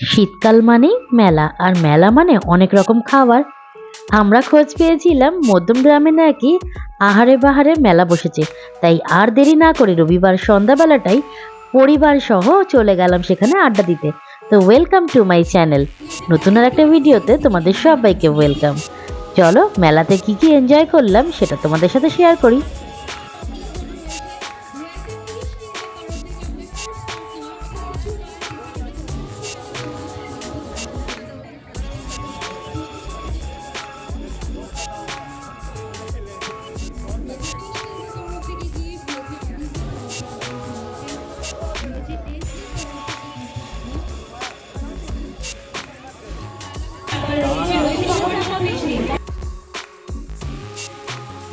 শীতকাল মানেই মেলা, আর মেলা মানে অনেক রকম খাবার। আমরা খোঁজ পেয়েছিলাম মধ্যমগ্রামে নাকি আহারে বাহারে মেলা বসেছে, তাই আর দেরি না করে রবিবার সন্ধ্যাবেলাটাই পরিবার সহ চলে গেলাম সেখানে আড্ডা দিতে। তো ওয়েলকাম টু মাই চ্যানেল, নতুন আর একটা ভিডিওতে তোমাদের সবাইকে ওয়েলকাম। চলো মেলাতে কি কি এনজয় করলাম সেটা তোমাদের সাথে শেয়ার করি।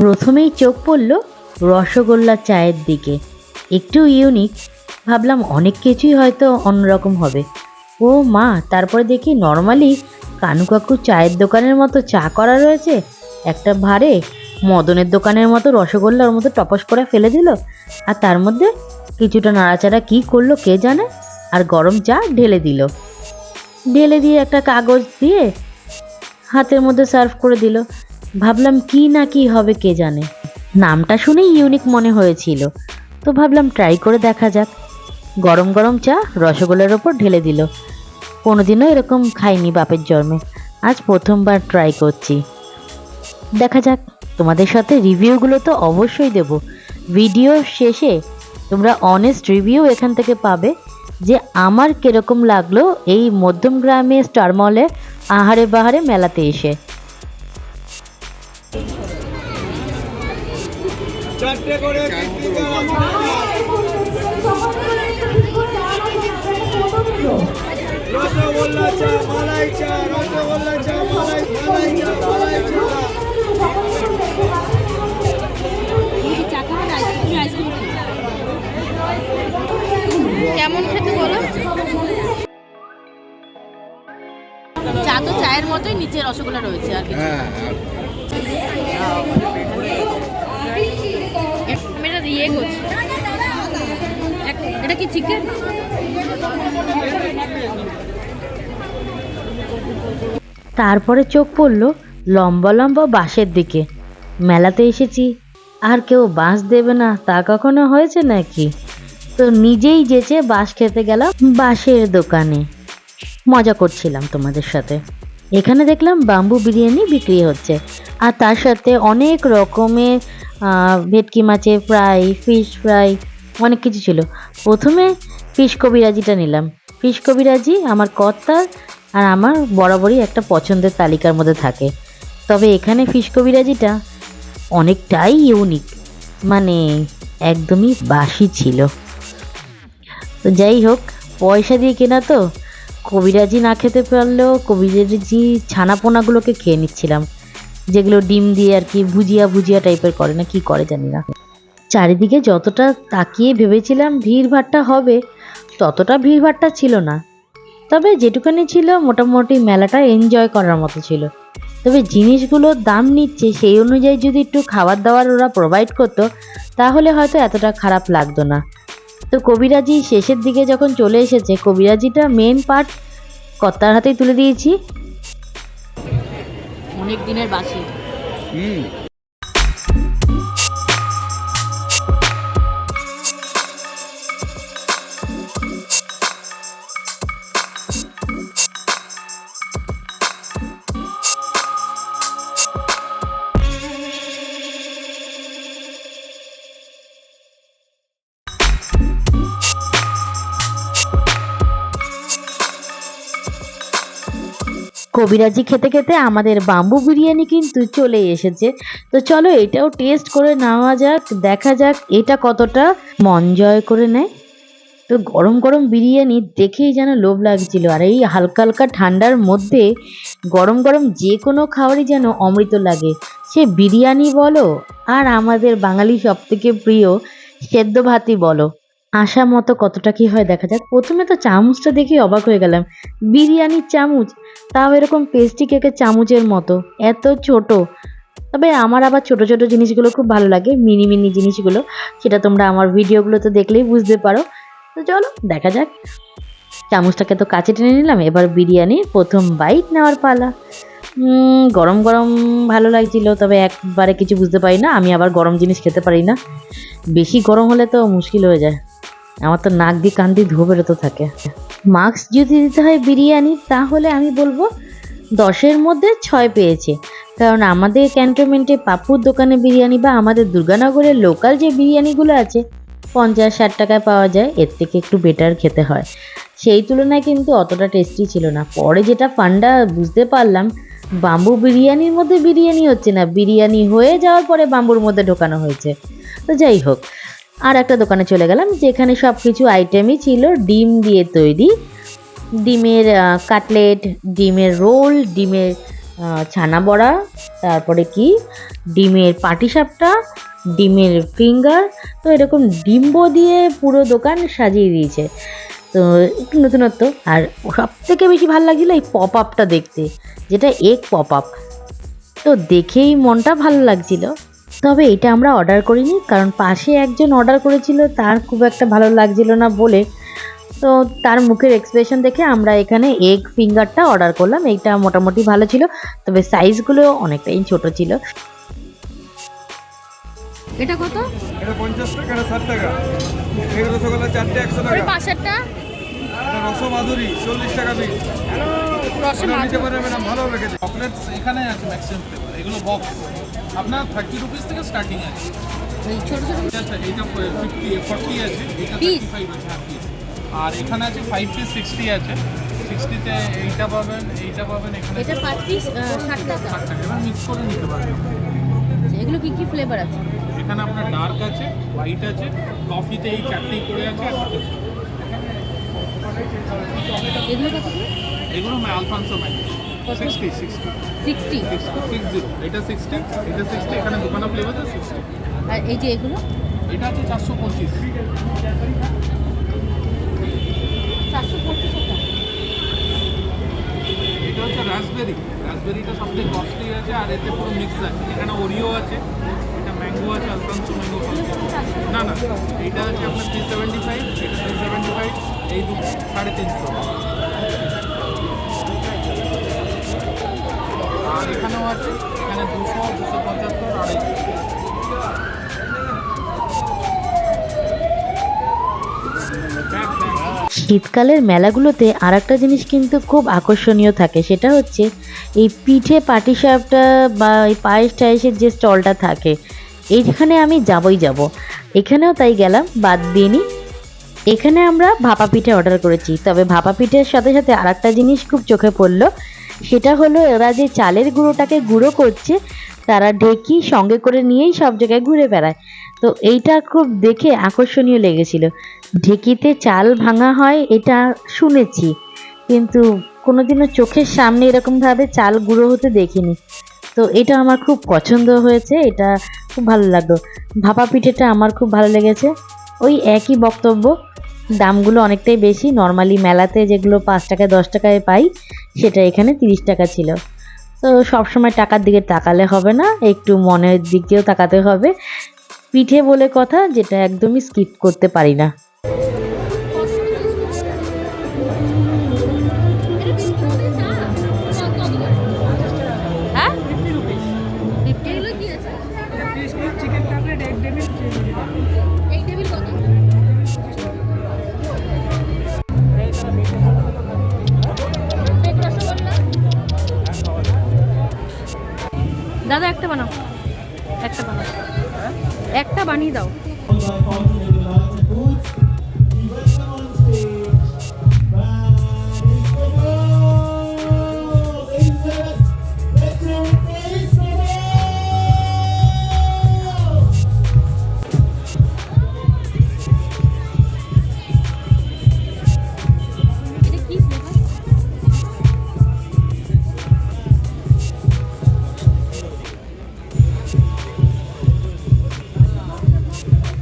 প্রথমেই চোখ পড়ল রসগোল্লা চায়ের দিকে, একটু ইউনিক। ভাবলাম অনেক কিছুই হয়তো অন্যরকম হবে। ও মা, তারপরে দেখি নর্মালি কানু কাকু চায়ের দোকানের মতো চা করা রয়েছে, একটা ভারে মদনের দোকানের মতো রসগোল্লার মতো টপস করে ফেলে দিল, আর তার মধ্যে কিছুটা নাড়াচাড়া কি করলো কে জানে, আর গরম চা ঢেলে দিল। ঢেলে দিয়ে একটা কাগজ দিয়ে হাতের মধ্যে সার্ভ করে দিল। ভাবলাম কি না কি হবে কে জানে, নামটা শুনেই ইউনিক মনে হয়েছিল, তো ভাবলাম ট্রাই করে দেখা যাক। গরম গরম চা রসগোল্লার ওপর ঢেলে দিল। কোনোদিনও এরকম খাইনি বাপের জন্মে, আজ প্রথমবার ট্রাই করছি। দেখা যাক, তোমাদের সাথে রিভিউগুলো তো অবশ্যই দেব। ভিডিও শেষে তোমরা অনেস্ট রিভিউ এখান থেকে পাবে যে আমার কিরকম লাগলো এই মধ্যমগ্রামে স্টার মলে আহারে বাহারে মেলাতে এসে। কেমন খেতে বলো? চা তো চায়ের মতোই, নিচে রসগোল্লা রয়েছে আর কিছু। এটা ইয়ে করছি, এটা কি চিকেন? তারপরে চোখ পড়ল লম্বা লম্বা বাঁশের দিকে। মেলাতে এসেছি, আর কেউ বাঁশ দেবে না তা কখনো হয়েছে নাকি? তো নিজেই যেচে বাঁশ খেতে গেলাম বাঁশের দোকানে। মজা করছিলাম তোমাদের সাথে। এখানে দেখলাম বাম্বু বিরিয়ানি বিক্রি হচ্ছে, আর তার সাথে অনেক রকমের ভেটকি মাছের ফ্রাই, ফিশ ফ্রাই, অনেক কিছু ছিল। প্রথমে ফিশ কবিরাজিটা নিলাম। ফিশ কবিরাজি আমার কর্তার আর আমার বরাবরই একটা পছন্দের তালিকার মধ্যে থাকে। তবে এখানে ফিশ কবিরাজিটা অনেকটাই ইউনিক, মানে একদমই বাসি ছিল। তো যাই হোক, পয়সা দিয়ে কেনা তো, কবিরাজি না খেতে পারলেও কবিরাজি ছানাপোনাগুলোকে খেয়ে নিচ্ছিলাম, যেগুলো ডিম দিয়ে আর কি ভুজিয়া ভুজিয়া টাইপের করে না কি করে জানি না। চারিদিকে যতটা তাকিয়ে ভেবেছিলাম ভিড়ভাট্টা হবে, ততটা ভিড়ভাট্টা ছিল না। তবে যেটুখানি ছিল মোটামুটি মেলাটা এনজয় করার মতো ছিল। তবে জিনিসগুলোর দাম নিচ্ছে সেই অনুযায়ী যদি একটু খাবার দাবার ওরা প্রোভাইড করতো তাহলে হয়তো এতটা খারাপ লাগতো না। তো কবিরাজি শেষের দিকে যখন চলে এসেছে, কবিরাজিটা মেন পার্ট কর্তার হাতেই তুলে দিয়েছি। অনেক দিনের বাসি। কবিরাজি খেতে খেতে আমাদের বাম্বু বিরিয়ানি কিন্তু চলে এসেছে। তো চলো এটাও টেস্ট করে নেওয়া যাক, দেখা যাক এটা কতটা মন জয় করে নেয়। তো গরম গরম বিরিয়ানি দেখেই যেন লোভ লাগছিল, আর এই হালকা হালকা ঠান্ডার মধ্যে গরম গরম যে কোনো খাবারই যেন অমৃত লাগে। সে বিরিয়ানি বলো আর আমাদের বাঙালি সব থেকে প্রিয় সেদ্ধ ভাতই বলো। আশা মতো কতটা কি হয় দেখা যাক। প্রথমে তো চামচটা দেখে অবাক হয়ে গেলাম, বিরিয়ানির চামচ, তাও এরকম পেস্ট্রি কেকের চামচের মতো, এত ছোট। তবে আমার আবার ছোট ছোট জিনিসগুলো খুব ভালো লাগে, মিনি মিনি জিনিসগুলো, সেটা তোমরা আমার ভিডিওগুলোতে দেখলেই বুঝতে পারো। তো চলো দেখা যাক। চামচটাকে তো কাছে টেনে নিলাম, এবার বিরিয়ানির প্রথম বাইট নেওয়ার পালা। গরম গরম ভালো লাগছিল, তবে একবারে কিছু বুঝতে পারি না, আমি আবার গরম জিনিস খেতে পারি না, বেশি গরম হলে তো মুশকিল হয়ে যায়, আমার তো নাক দিয়ে কান দিয়ে ধোয়া বেরোতে থাকে। মার্কস যদি দিতে হয় বিরিয়ানি, তাহলে আমি বলবো 10-এর মধ্যে 6 পেয়েছে, কারণ আমাদের ক্যান্টনমেন্টে পাপুর দোকানে বিরিয়ানি বা আমাদের দুর্গানগরের লোকাল যে বিরিয়ানিগুলো আছে 50-60 টাকায় পাওয়া যায়, এর থেকে একটু বেটার খেতে হয়, সেই তুলনায় কিন্তু অতটা টেস্টি ছিল না। পরে যেটা ফান্ডা বুঝতে পারলাম, বাম্বু বিরিয়ানির মধ্যে বিরিয়ানি হচ্ছে না, বিরিয়ানি হয়ে যাওয়ার পরে বাম্বুর মধ্যে ঢোকানো হয়েছে। তো যাই হোক, আর একটা দোকানে চলে গেলাম যেখানে সব কিছু আইটেমই ছিল ডিম দিয়ে তৈরি, ডিমের কাটলেট, ডিমের রোল, ডিমের ছানা বড়া, তারপরে কি ডিমের পাটিসাপটা, ডিমের ফিঙ্গার, তো এরকম ডিম্ব দিয়ে পুরো দোকান সাজিয়ে দিয়েছে। তো একটু নতুনত্ব, আর সব থেকে বেশি ভালো লাগছিলো এই পপ আপটা দেখতে, যেটা এগ পপ আপ, তো দেখেই মনটা ভালো লাগছিল। তবে এটা আমরা অর্ডার করিনি, কারণ পাশে একজন অর্ডার করেছিল, তার খুব একটা ভালো লাগছিল না বলে, তো তার মুখের এক্সপ্রেশন দেখে আমরা এখানে এগ ফিঙ্গারটা অর্ডার করলাম। এইটা মোটামুটি ভালো ছিল, তবে সাইজগুলো অনেকটাই ছোট ছিল। এটা কত? এটা 50 টাকা, এটা 60 টাকা। এই রসগোল্লা 4টে 100 টাকা। ওই পাশেরটা এটা রসমাধুরী 40 টাকা পিস। এটা নিতে পারবেন ম্যাডাম, ভালো হবে খেতে। চকলেটস এখানে আছে ম্যাক্সিমাম ফ্লেভার, এগুলো বক্স আপনার 30 রুপিস থেকে স্টার্টিং আছে। এই ছোট ছোট আচ্ছা এইটা 40 আছে, এটা Piece? 35 আছে, হ্যাঁ পিস। আর এখানে আছে 5 পিস 60 আছে, 60তে এইটা পাবেন, এইটা পাবেন, এখানে এটা 5 পিস 60 টাকা। 60 টাকা। এবার মিক্স করে নিতে পারবেন। আচ্ছা, এগুলো কি কি ফ্লেভার আছে? এখানে আপনার ডার্ক আছে, হোয়াইট আছে, কফিতে এই চাটনি করে আছে, আর সাথে এগুলো কত করে? এগুলো আলফানসো ম্যাঙ্গো 60 60। এটা 60, এটা 60, এখানে দোকানে ফ্লেভার আছে 60। আর এই যে এগুলো এটা আছে 425। 425 টাকা। এটা হচ্ছে রাসবেরি, রাসবেরিটা সবথেকে কস্টলি আছে, আর এতে পুরো মিক্স আছে, এখানে ওরিও আছে, এটা ম্যাঙ্গো আছে, আলফানসো ম্যাঙ্গো। না না, এইটা আছে আপনার 375, এটা 375, এই দুটো 350। আর এখানেও আছে, এখানে 200, 275, 250। শীতকালের মেলাগুলোতে আর একটা জিনিস কিন্তু খুব আকর্ষণীয় থাকে, সেটা হচ্ছে এই পিঠে পাটিসাপটা বা এই পায়েস টায়েসের যে স্টলটা থাকে, এইখানে আমি যাবই যাব, এখানেও তাই গেলাম, বাদ দিইনি। এখানে আমরা ভাপা পিঠে অর্ডার করেছি, তবে ভাপা পিঠের সাথে সাথে আর একটা জিনিস খুব চোখে পড়লো, সেটা হলো এরা যে চালের গুঁড়োটাকে গুঁড়ো করছে, তারা ঢেকি সঙ্গে করে নিয়েই সব জায়গায় ঘুরে বেড়ায়, তো এইটা খুব দেখে আকর্ষণীয় লেগেছিল। ঢেকিতে চাল ভাঙা হয় এটা শুনেছি, কিন্তু কোনোদিনও চোখের সামনে এরকমভাবে চাল গুঁড়ো হতে দেখিনি, তো এটা আমার খুব পছন্দ হয়েছে, এটা খুব ভালো লাগলো। ভাপা পিঠেটা আমার খুব ভালো লেগেছে। ওই একই বক্তব্য, দামগুলো অনেকটাই বেশি, নর্মালি মেলাতে যেগুলো 5 টাকায় 10 টাকায় পাই, সেটা এখানে 30 টাকা ছিল। তো সবসময় টাকার দিকে তাকালে হবে না, একটু মনের দিকেও তাকাতে হবে। পিঠে বলে কথা, যেটা একদমই স্কিপ করতে পারি না। হ্যাঁ 50 রুপিস। 50 এগুলো কি আছে? চিকেন কাটলেট, এগ টেবিল, এই টেবিল কত? এক রসগোল্লা। দাদা একটা বানাও, একটা বানাও, একটা বানিয়ে দাও। এটা কি ফ্লেভার?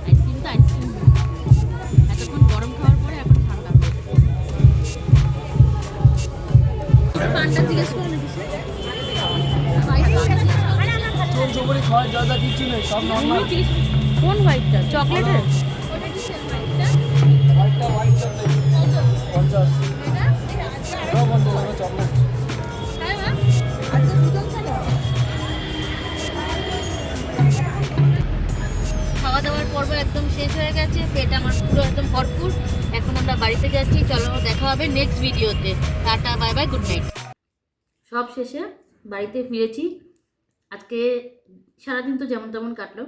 আইসক্রিম তো আইসক্রিম, এতক্ষণ গরম খাওয়ার পরে এখন ঠান্ডা হয়েছে। পানটা জিজ্ঞেস করে নাকি সে? চোরচুপুরি খাওয়া যা যা কিছু নেই, সব নর্মাল। কোন হোয়াইটটা? চকলেটের? হোয়াইটটা হোয়াইট চকলেট 50। দোকানে চকলেট। খাওয়া দাওয়ার পর্ব একদম শেষ হয়ে গেছে, পেট আমার পুরো একদম ভরপুর। এখন আমরা বাড়িতে যাচ্ছি, চলো দেখা হবে নেক্সট ভিডিওতে। Tata, bye bye, good night. সব শেষে বাড়িতে ফিরেছি। আজকে সারাদিন তো যেমন তেমন কাটলো।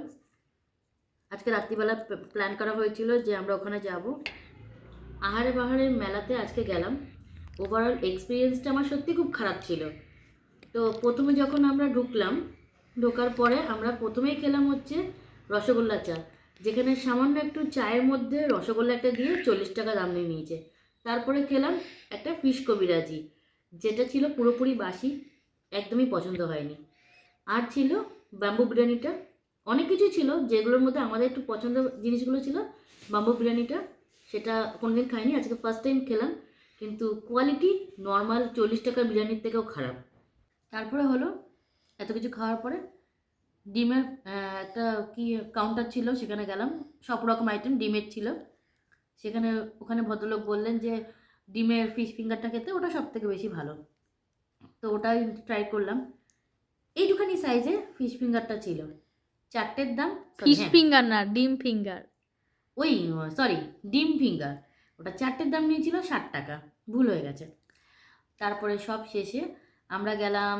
আজকে রাত্রিবেলা প্ল্যান করা হয়েছিল যে আমরা ওখানে যাব। আহারে বাহারে মেলাতে আজকে গেলাম। ওভারঅল এক্সপিরিয়েন্সটা আমার সত্যি খুব খারাপ ছিল। তো প্রথমে যখন আমরা ঢোকার পরে আমরা প্রথমেই খেলাম হচ্ছে রসগোল্লা চা, যেখানে সামান্য একটু চায়ের মধ্যে রসগোল্লা একটা দিয়ে 40 টাকা দাম নিয়ে নিয়েছে। তারপরে খেলাম একটা ফিশ কবিরাজি, যেটা ছিল পুরোপুরি বাসি, একদমই পছন্দ হয়নি। আর ছিল ব্যাম্বু বিরিয়ানিটা, অনেক কিছু ছিল যেগুলোর মধ্যে আমাদের একটু পছন্দ জিনিসগুলো ছিল। ব্যাম্বু বিরিয়ানিটা সেটা কোনোদিন খাইনি, আজকে ফার্স্ট টাইম খেলাম, কিন্তু কোয়ালিটি নর্মাল 40 টাকার বিরিয়ানির থেকেও খারাপ। তারপরে হলো এত কিছু খাওয়ার পরে ডিমের একটা কি কাউন্টার ছিল, সেখানে গেলাম। সব রকম আইটেম ডিমের ছিল। ওখানে ভদ্রলোক বললেন যে ডিমের ফিশ ফিঙ্গারটা খেতে, ওটা সব থেকে বেশি ভালো। তো ওটাই ট্রাই করলাম। এইটুখানি সাইজে ফিশ ফিঙ্গারটা ছিল, 4টের দাম। ফিশ ফিঙ্গার না, ডিম ফিঙ্গার। ওই সরি, ডিম ফিঙ্গার। ওটা 4টের দাম নিয়েছিল 60 টাকা, ভুল হয়ে গেছে। তারপরে সব শেষে আমরা গেলাম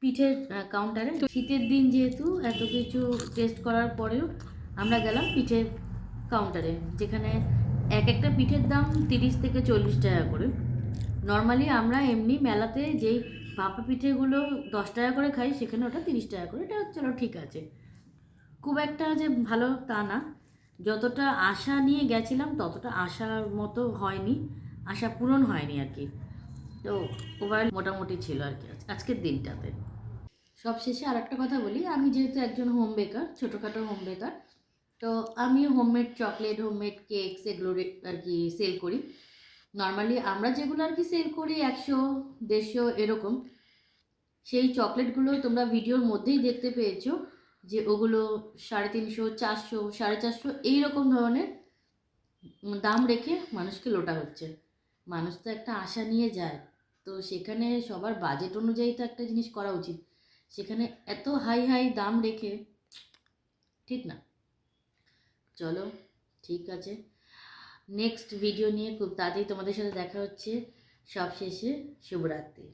পিঠের কাউন্টারে। শীতের দিন যেহেতু এত কিছু টেস্ট করার পরেও আমরা গেলাম পিঠের কাউন্টারে, যেখানে একটা পিঠের দাম 30 থেকে 40 টাকা করে। নর্মালি আমরা এমনি মেলাতে যেই ভাপা পিঠেগুলো 10 টাকা করে খাই, সেখানে ওটা 30 টাকা করে। এটা চলো ঠিক আছে, খুব একটা যে ভালো তা না। যতটা আশা নিয়ে গেছিলাম ততটা আশার মতো হয়নি, আশা পূরণ হয়নি আর কি। তো ওভারঅল মোটামুটি ছিল আর কি আজকের দিনটাতে। সব শেষে আর একটা কথা বলি, আমি যেহেতু একজন হোম বেকার, ছোটোখাটো হোম বেকার, তো আমি হোমমেড চকলেট, হোমমেড কেকস এগুলো আর কি সেল করি। নর্মালি আমরা যেগুলো আর কি সেল করি 100-150 এরকম, সেই চকলেটগুলো তোমরা ভিডিওর মধ্যেই দেখতে পেয়েছো যে ওগুলো 350, 400, 450 এইরকম ধরনের দাম রেখে মানুষকে লোটা হচ্ছে। মানুষ তো একটা আশা নিয়ে যায়, তো সেখানে সবার বাজেট অনুযায়ী তো একটা জিনিস করা উচিত। সেখানে এত হাই হাই দাম রেখে ঠিক না। চলো ঠিক আছে, নেক্সট ভিডিও নিয়ে খুব তাড়াতাড়ি তোমাদের সাথে দেখা হচ্ছে। সব শেষে শুভরাত্রি।